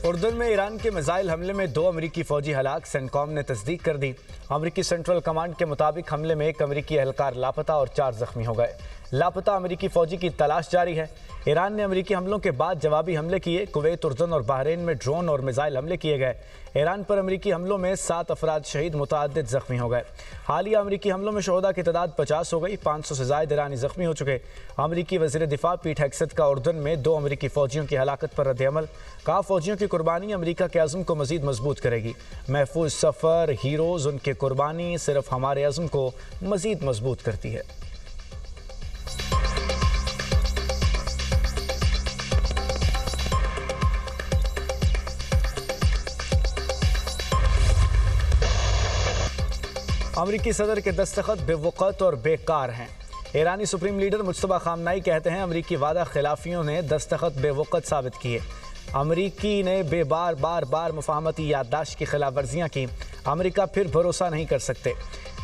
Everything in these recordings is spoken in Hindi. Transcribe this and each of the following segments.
उर्दन में ईरान के मिसाइल हमले में 2 अमरीकी फौजी हलाक, सेंटकॉम ने तस्दीक कर दी। अमरीकी सेंट्रल कमांड के मुताबिक हमले में 1 अमरीकी एहलकार लापता और 4 जख्मी हो गए। लापता अमरीकी फौजी की तलाश जारी है। ईरान ने अमरीकी हमलों के बाद जवाबी हमले किए। कुवैत, उर्दन और बहरीन में ड्रोन और मिसाइल हमले किए गए। ईरान पर अमरीकी हमलों में 7 अफराद शहीद, मुतअद्दिद जख्मी हो गए। हालिया अमरीकी हमलों में शोहदा की तादाद 50 हो गई। 500 से ज़ायद ईरानी जख्मी हो चुके। अमरीकी वज़ीर दिफा पीट हेग्सेथ का उर्दन में 2 अमरीकी फौजियों की हलाकत पर रद्द-ए-अमल। कहा, फौजियों की कुर्बानी अमरीका के अज़्म को मज़ीद मजबूत करेगी। महफूज सफ़र, हीरोज़, उनकी कुर्बानी सिर्फ हमारे अज़्म को मज़ीद मजबूत करती है। अमरीकी सदर के दस्तखत बेवक़्त और बेकार हैं। ईरानी सुप्रीम लीडर मुज्तबा खामनाई कहते हैं, अमरीकी वादा खिलाफियों ने दस्तखत बेवक़्त साबित किए। अमरीकी ने बार मुफाहमती याददाश्त की खिलाफ वर्जियाँ की। अमरीका फिर भरोसा नहीं कर सकते।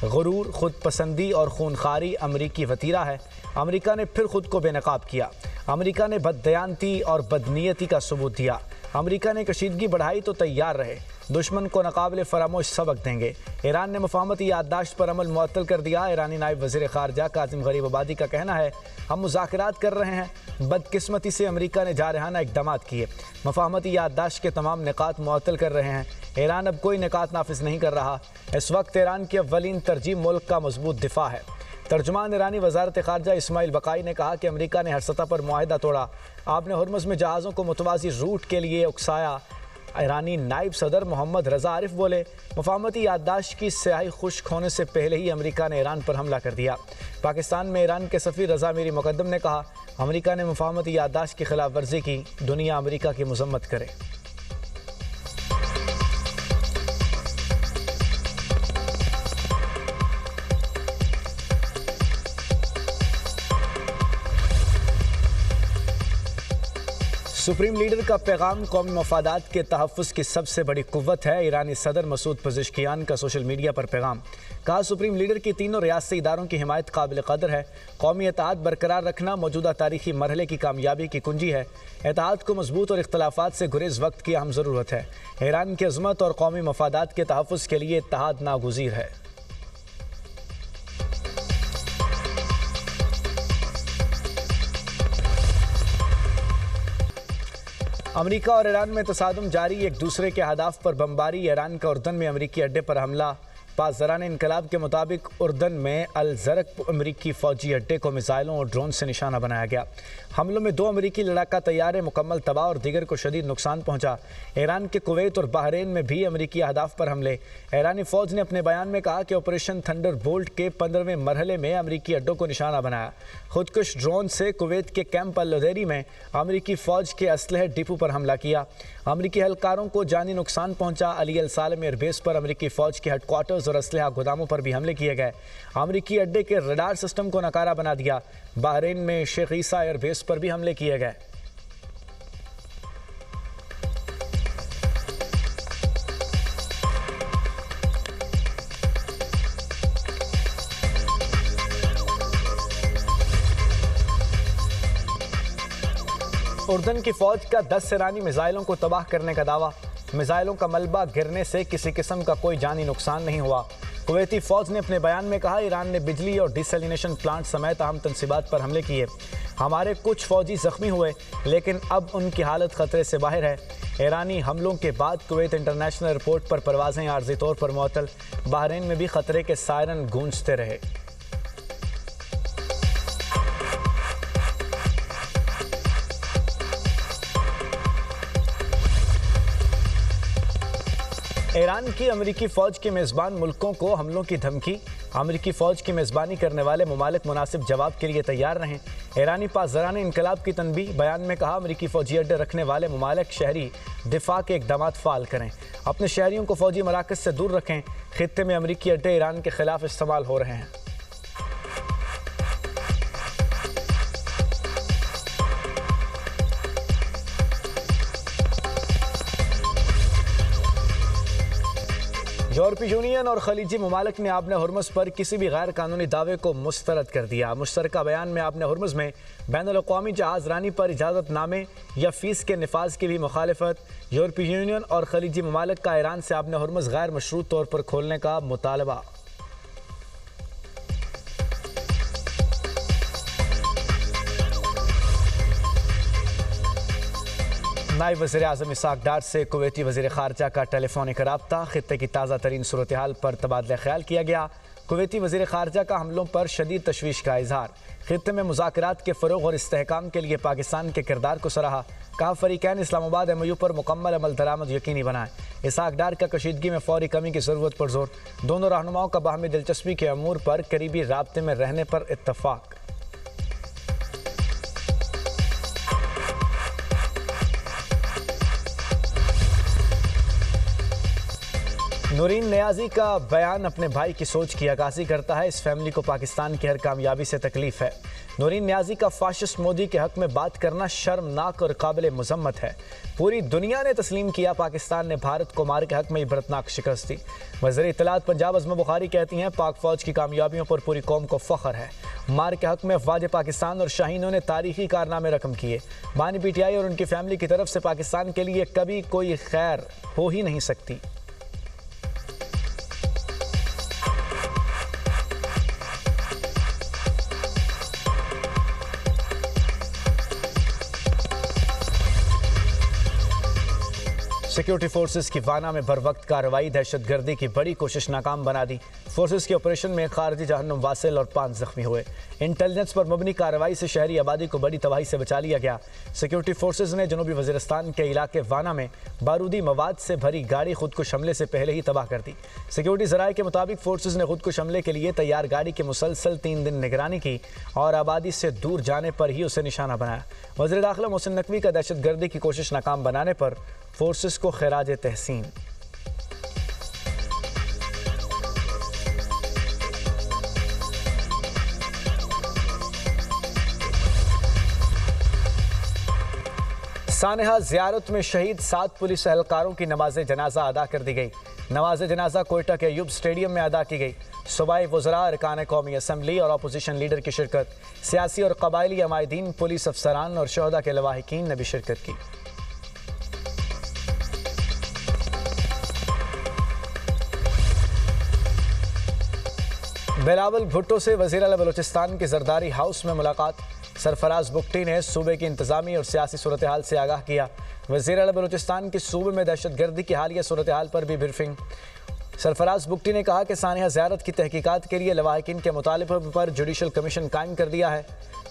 गुरूर, खुद पसंदी और खूनखारी अमरीकी वतीरा है। अमरीका ने फिर खुद को बेनकाब किया। अमरीका ने बददयांती और बदनीयती का सबूत दिया। अमरीका ने कशीदगी बढ़ाई तो तैयार रहे। दुश्मन को नाकाबिले फरामोश सबक देंगे। ईरान ने मुफाहमती याददाश्त पर अमल मुअत्तल कर दिया। ईरानी नायब वज़ीर ख़ारजा काज़िम गरीबाबादी का कहना है, हम मुज़ाकरात कर रहे हैं। बदकिस्मती से अमरीका ने जारहाना इक़दाम किए। मुफाहमती याददाश्त के तमाम निकात मुअत्तल कर रहे हैं। ईरान अब कोई निकात नाफिज नहीं कर रहा। इस वक्त ईरान की अव्वलीन तरजीह मुल्क का मजबूत दिफा है। तर्जुमान ईरानी वज़ारत ख़ारजा इस्माइल बकाई ने कहा कि अमरीका ने हर सतह पर मुआहिदा तोड़ा। आपने हुर्मुज़ में जहाज़ों को मुतवाज़ी रूट के लिए उकसाया। ईरानी नायब सदर मोहम्मद रज़ा आरिफ बोले, मुफाहमती याददाश्त की स्याही खुश्क होने से पहले ही अमरीका ने ईरान पर हमला कर दिया। पाकिस्तान में ईरान के सफ़ीर रज़ा मीरी मुक़द्दम ने कहा, अमरीका ने मुफाहमती याददाश्त की खिलाफ वर्जी की। दुनिया अमरीका की मज़म्मत करे। सुप्रीम लीडर का पैगाम कौमी मफादात के तहफ़्फ़ुज़ की सबसे बड़ी कुव्वत है। ईरानी सदर मसूद पज़ेश्कियान का सोशल मीडिया पर पैगाम। कहा, सुप्रीम लीडर की तीनों रियासती इदारों की हिमायत काबिल क़दर है। कौमी इत्तेहाद बरकरार रखना मौजूदा तारीखी मरहले की कामयाबी की कुंजी है। इत्तेहाद को मजबूत और इख्तलाफात से गुरेज वक्त की अहम ज़रूरत है। ईरान की अज़मत और कौमी मफादात के तहफ़्फ़ुज़ के लिए इत्तेहाद नागुज़ीर है। अमरीका और ईरान में तसादुम जारी। एक दूसरे के अहदाफ पर बमबारी। ईरान का उर्दन में अमरीकी अड्डे पर हमला। पासदरान इनकलाब के मुताबिक उर्दन में अल ज़रक़ अमरीकी फ़ौजी अड्डे को मिसाइलों और ड्रोन से निशाना बनाया गया। हमलों में 2 अमरीकी लड़ाका तैयारे मुकम्मल तबाह और दीगर को शदीद नुकसान पहुंचा। ईरान के कुवैत और बहरीन में भी अमरीकी अहदाफ पर हमले। ईरानी फ़ौज ने अपने बयान में कहा कि ऑपरेशन थंडरबोल्ट के 15वें मरहले में अमरीकी अड्डों को निशाना बनाया। खुदकुश ड्रोन से कुवैत के कैंप अल-लुदैरी में अमरीकी फ़ौज के असलहे डिपो पर हमला किया। अमरीकी एहलकारों को जानी नुकसान पहुंचा। अली अल सालेम एयरबेस पर अमरीकी फ़ौज के हेडक्वार्टर्स और असलहा गोदामों पर भी हमले किए गए। अमरीकी अड्डे के रडार सिस्टम को नकारा बना दिया। बहरीन में शेख ईसा एयरबेस पर भी हमले किए गए। उर्दन की फ़ौज का 10 ईरानी मिसाइलों को तबाह करने का दावा। मिसाइलों का मलबा गिरने से किसी किस्म का कोई जानी नुकसान नहीं हुआ। कुवैती फ़ौज ने अपने बयान में कहा, ईरान ने बिजली और डिसैलिनेशन प्लांट समेत अहम तंसीबात पर हमले किए। हमारे कुछ फ़ौजी ज़ख्मी हुए, लेकिन अब उनकी हालत ख़तरे से बाहर है। ईरानी हमलों के बाद कुवैत इंटरनेशनल एयरपोर्ट पर परवाज़ें आर्ज़ी तौर पर मुअत्तल। बहरीन में भी ख़तरे के सायरन गूंजते रहे। ईरान की अमरीकी फ़ौज के मेज़बान मुल्कों को हमलों की धमकी। अमरीकी फ़ौज की मेज़बानी करने वाले ममालिक मुनासिब जवाब के लिए तैयार रहें। ईरानी पासदरान इनकलाब की तनबीह। बयान में कहा, अमरीकी फ़ौजी अड्डे रखने वाले ममालिक शहरी दिफा के इक़दामात फ़ाल करें। अपने शहरियों को फ़ौजी मराकज़ से दूर रखें। ख़ित्ते में अमरीकी अड्डे ईरान के ख़िलाफ़ इस्तेमाल हो रहे हैं। यूरोपीय यूनियन और खलीजी ममालिक ने आबने हुर्मुज़ पर किसी भी गैर कानूनी दावे को मुस्तरद कर दिया। मुश्तरका बयान में आबने हुर्मुज़ में बैनुल-अक़वामी जहाज़रानी पर इजाज़तनामे या फ़ीस के निफाज की भी मुखालिफत। यूरोपीय यूनियन और खलीजी ममालिक का ईरान से आबने हुर्मुज़ गैर मशरूत तौर पर खोलने का मुतालबा। नायब वज़ीर-ए-आज़म इसहाक़ डार से कुवैती वज़ीर ख़ारजा का टेलीफोनिक रब्ता। ख़ित्ते की ताज़ा तरीन सूरत हाल पर तबादला ख्याल किया गया। कुवैती वज़ीर ख़ारजा का हमलों पर शदीद तशवीश का इजहार। ख़ित्ते में मुज़ाकरात के फ़रोग़ और इस्तेहकाम के लिए पाकिस्तान के किरदार को सराहा। कहा फ़रीक़ैन इस्लामाबाद MOU पर मुकम्मल अमल दरामद यकीनी बनाएं। इसहाक़ डार का कशीदगी में फ़ौरी कमी की ज़रूरत पर जोर। दोनों रहनुमाओं का बाहमी दिलचस्पी के अमूर पर करीबी राब्ते में रहने पर इत्तफ़ाक़। नूरीन नियाज़ी का बयान अपने भाई की सोच की अक्कासी करता है। इस फैमिली को पाकिस्तान की हर कामयाबी से तकलीफ है। नूरीन नियाज़ी का फाशिस्ट मोदी के हक में बात करना शर्मनाक और काबिल मज़म्मत है। पूरी दुनिया ने तस्लीम किया पाकिस्तान ने भारत को मार के हक में इबरतनाक शिकस्त दी। वज़ीर इत्तलात पंजाब अज़मा बुखारी कहती हैं पाक फ़ौज की कामयाबियों पर पूरी कौम को फ़ख्र है। मार के हक में अफ़वाज पाकिस्तान और शाहीनों ने तारीखी कारनामे रकम किए। बानी PTI और उनकी फैमिली की तरफ से पाकिस्तान के लिए कभी कोई खैर हो ही नहीं सकती। सिक्योरिटी फोर्सेस की वाना में बरवक्त कार्रवाई। दहशतगर्दी की बड़ी कोशिश नाकाम बना दी। फोर्सेस के ऑपरेशन में खारजी जहन्नुम वासिल और 5 जख्मी हुए। इंटेलिजेंस पर मबनी कार्रवाई से शहरी आबादी को बड़ी तबाही से बचा लिया गया। सिक्योरिटी फोर्सेस ने जनूबी वज़ीरिस्तान के इलाके वाना में बारूदी मवाद से भरी गाड़ी खुदकुश हमले से पहले ही तबाह कर दी। सिक्योरिटी ज़राए के मुताबिक फोर्सेस ने खुदकुश हमले के लिए तैयार गाड़ी की मुसलसल 3 दिन निगरानी की और आबादी से दूर जाने पर ही उसे निशाना बनाया। वज़ीर दाखिला मोहसिन नकवी का दहशतगर्दी की कोशिश नाकाम बनाने पर फोर्सेस को खिराज तहसीन। सानेहा ज़ियारत में शहीद 7 पुलिस एहलकारों की नमाज जनाजा अदा कर दी गई। नमाज जनाजा कोयटा के अयूब स्टेडियम में अदा की गई। सूबाई वज़रा, अरकान कौमी असम्बली और अपोजिशन लीडर की शिरकत। सियासी और कबायली अमायदीन, पुलिस अफसरान और शहदा के लवाहिकीन ने भी शिरकत की। बिलावल भुट्टो से वज़ीर आला बलूचिस्तान के जरदारी हाउस में मुलाकात। सरफराज बुगटी ने सूबे की इंतजामी और सियासी सूरत हाल से आगाह किया। वज़ीर आला बलूचिस्तान के सूबे में दहशतगर्दी की हालिया सूरत हाल पर भी ब्रीफिंग। सरफराज बुगटी ने कहा कि सानिया ज़ियारत की तहकीकात के लिए लवाहिकीन के मुतालिबे पर जुडिशल कमीशन कायम कर दिया है।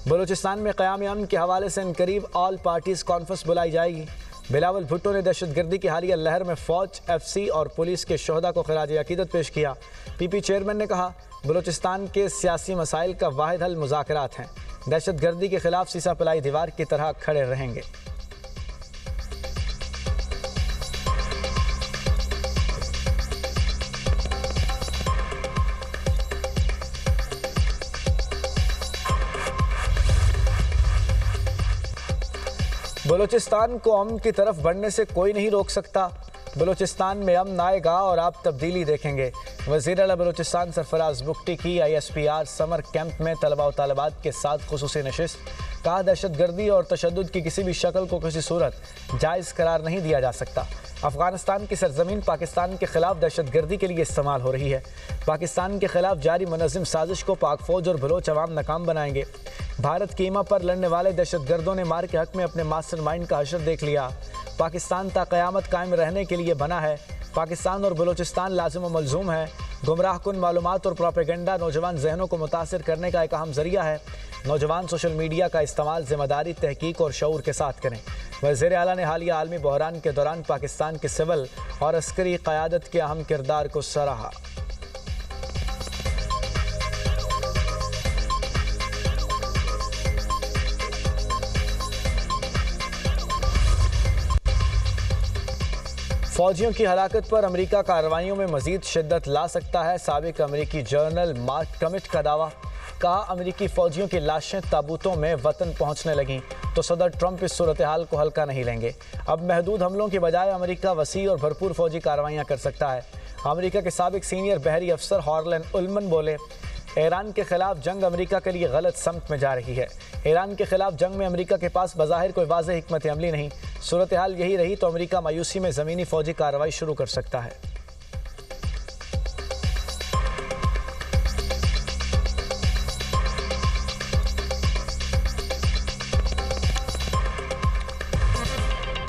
बलूचिस्तान में क़याम अमन के हवाले से इनकरीब ऑल पार्टीज़ कॉन्फ्रेंस बुलाई जाएगी। बिलावल भुट्टो ने दहशतगर्दी की हालिया लहर में फ़ौज, FC और पुलिस के शहदा को खिराज अकीदत पेश किया। PP चेयरमैन ने कहा बलूचिस्तान के सियासी मसाइल का वाहिद हल मुज़ाकरात हैं। दहशतगर्दी के खिलाफ सीसा पलाई दीवार की तरह खड़े रहेंगे। बलूचिस्तान को अमन की तरफ बढ़ने से कोई नहीं रोक सकता। बलूचिस्तान में अमन आएगा और आप तब्दीली देखेंगे। वज़ीर आला बलूचिस्तान सरफराज बुगटी की ISPR समर कैंप में तलबा व तालिबात के साथ खुसूसी नशिस्त। कहा दहशतगर्दी और तशद्दुद की किसी भी शक्ल को किसी सूरत जायज़ करार नहीं दिया जा सकता। अफ़गानिस्तान की सरजमीन पाकिस्तान के खिलाफ दहशतगर्दी के लिए इस्तेमाल हो रही है। पाकिस्तान के खिलाफ जारी मुनज़्ज़म साजिश को पाक फ़ौज और बलोच अवाम नाकाम बनाएंगे। भारत की ईमा पर लड़ने वाले दहशतगर्दों ने मार के हक में अपने मास्टरमाइंड का हशर देख लिया। पाकिस्तान ता क़यामत कायम रहने के लिए बना है। पाकिस्तान और बलूचिस्तान लाजिम व मलजूम है। गुमराह कुन मालूमात और प्रोपेगेंडा नौजवान जहनों को मुतासिर करने का एक अहम ज़रिया है। नौजवान सोशल मीडिया का इस्तेमाल ज़िम्मेदारी, तहकीक और शऊर के साथ करें। वज़ीर आला ने हालिया आलमी बहरान के दौरान पाकिस्तान की सिविल और अस्करी क़यादत के अहम किरदार को सराहा। फौजियों की हलाकत पर अमेरिका कार्रवाइयों में मजीद शिद्दत ला सकता है। साबिक अमेरिकी जर्नल मार्क कमिट का दावा। कहा अमेरिकी फौजियों की लाशें ताबूतों में वतन पहुंचने लगीं तो सदर ट्रंप इस सूरत हाल को हल्का नहीं लेंगे। अब महदूद हमलों की बजाय अमेरिका वसी और भरपूर फौजी कार्रवाइयाँ कर सकता है। अमेरिका के साबिक सीनियर बहरी अफसर हॉर्लन उल्मन बोले, ईरान के खिलाफ जंग अमेरिका के लिए गलत समत में जा रही है। ईरान के खिलाफ जंग में अमेरिका के पास बज़ाहिर कोई वाज़ेह हिकमत अमली नहीं। सूरत हाल यही रही तो अमेरिका मायूसी में ज़मीनी फ़ौजी कार्रवाई शुरू कर सकता है।